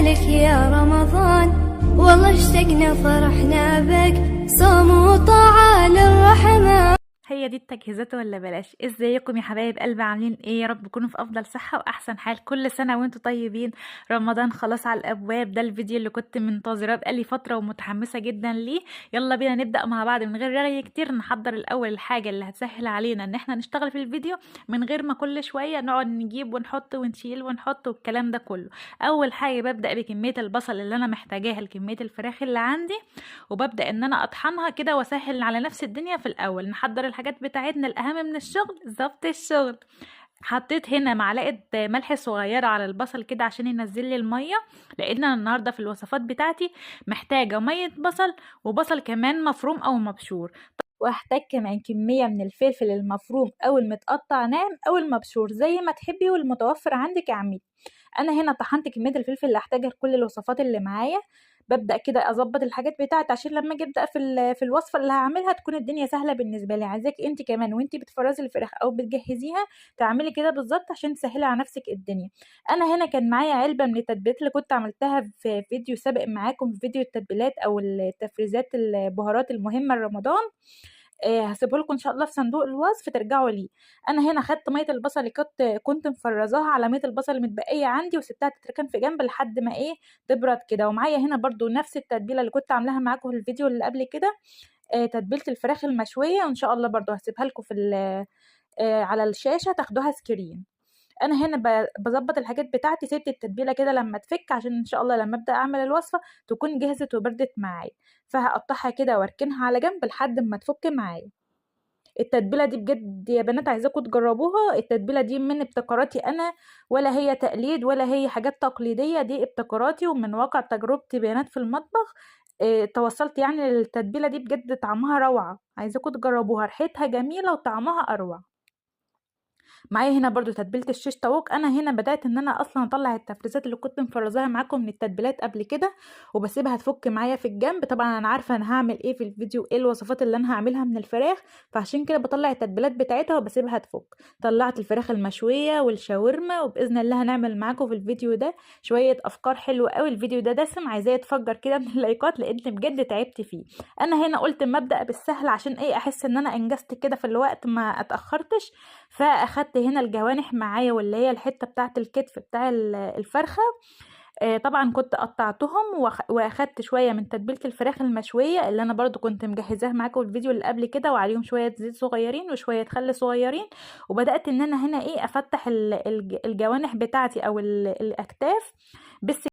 لك يا رمضان، والله اشتقنا فرحنا بك، صوم وطاعة للرحمن. هي دي التجهيزات ولا بلاش؟ ازيكم يا حبايب قلبي، عاملين ايه؟ يا رب تكونوا في افضل صحه واحسن حال. كل سنه وانتم طيبين. رمضان خلاص على الابواب. ده الفيديو اللي كنت منتظراه بقالي فتره ومتحمسه جدا ليه. يلا بينا نبدا مع بعض من غير رغي كتير. نحضر الاول الحاجه اللي هتسهل علينا ان احنا نشتغل في الفيديو من غير ما كل شويه نقعد نجيب ونحط ونشيل ونحط والكلام ده كله. اول حاجه ببدا بكميه البصل اللي انا محتاجاها لكميه الفراخ اللي عندي، وببدأ ان انا اطحنها كده واسهل على نفس الدنيا. في الاول نحضر الحاجات بتاعتنا، الاهم من الشغل ضبط الشغل. حطيت هنا معلقه ملح صغيره على البصل كده عشان ينزل لي الميه، لان انا النهارده في الوصفات بتاعتي محتاجه ميه بصل وبصل كمان مفروم او مبشور. واحتاج كمان كميه من الفلفل المفروم او المتقطع ناعم او المبشور زي ما تحبي والمتوفر عندك اعملي. انا هنا طحنت كميه الفلفل اللي هحتاجها لكل الوصفات اللي معايا. ببدا كده اظبط الحاجات بتاعتي عشان لما اجي ابدا في الوصفه اللي هعملها تكون الدنيا سهله بالنسبه لي. عايزاك انت كمان وانت بتفرزي الفراخ او بتجهزيها تعملي كده بالظبط عشان تسهلي على نفسك الدنيا. انا هنا كان معايا علبه من التتبيلات اللي كنت عملتها في فيديو سابق معاكم، في فيديو التتبيلات او التفريزات البهارات المهمه لرمضان. هسيبه لكم ان شاء الله في صندوق الوصف ترجعوا ليه. انا هنا خدت ميه البصل اللي كنت مفرزاها على ميه البصل المتبقيه عندي وسبتها تتركن في جنب لحد ما ايه تبرد كده. ومعايا هنا برضو نفس التتبيله اللي كنت عاملاها معاكم في الفيديو اللي قبل كده، تتبيله الفراخ المشويه، وان شاء الله برضو هسيبها لكم في على الشاشه تاخدوها سكرين. انا هنا بظبط الحاجات بتاعتي، سبت التتبيله كده لما تفك عشان ان شاء الله لما ابدا اعمل الوصفه تكون جهزت وبردت معايا. فهقطعها كده واركنها على جنب لحد ما تفك معايا. التتبيله دي بجد يا بنات عايزاكم تجربوها. التتبيله دي من ابتكاراتي انا، ولا هي تقليد ولا هي حاجات تقليديه، دي ابتكاراتي ومن واقع تجربتي بيانات في المطبخ. توصلت يعني للتتبيله دي بجد طعمها روعه، عايزاكم تجربوها، ريحتها جميله وطعمها اروع. معايا هنا برضو تتبيله الشيش طاووق. انا هنا بدات ان انا اصلا اطلع التفريزات اللي كنت مفرزاها معاكم من التتبيلات قبل كده وبسيبها تفك معايا في الجنب. طبعا انا عارفه انا هعمل ايه في الفيديو، ايه الوصفات اللي انا هعملها من الفراخ، فعشان كده بطلع التتبيلات بتاعتها وبسيبها تفك. طلعت الفراخ المشويه والشاورما، وباذن الله هنعمل معاكم في الفيديو ده شويه افكار حلوه قوي. الفيديو ده دسم، عايزاه يتفجر كده من اللايكات لان بجد تعبت فيه. انا هنا قلت اما ابدا بالسهل عشان ايه احس ان انا انجزت كده في الوقت ما اتاخرتش. فاخدت هنا الجوانح معايا واللي هي الحته بتاعه الكتف بتاع الفرخه. طبعا كنت قطعتهم واخدت شويه من تتبيله الفراخ المشويه اللي انا برضو كنت مجهزاها معاكم في الفيديو اللي قبل كده، وعليهم شويه زيت صغيرين وشويه خل صغيرين. وبدات ان انا هنا ايه افتح الجوانح بتاعتي او الاكتاف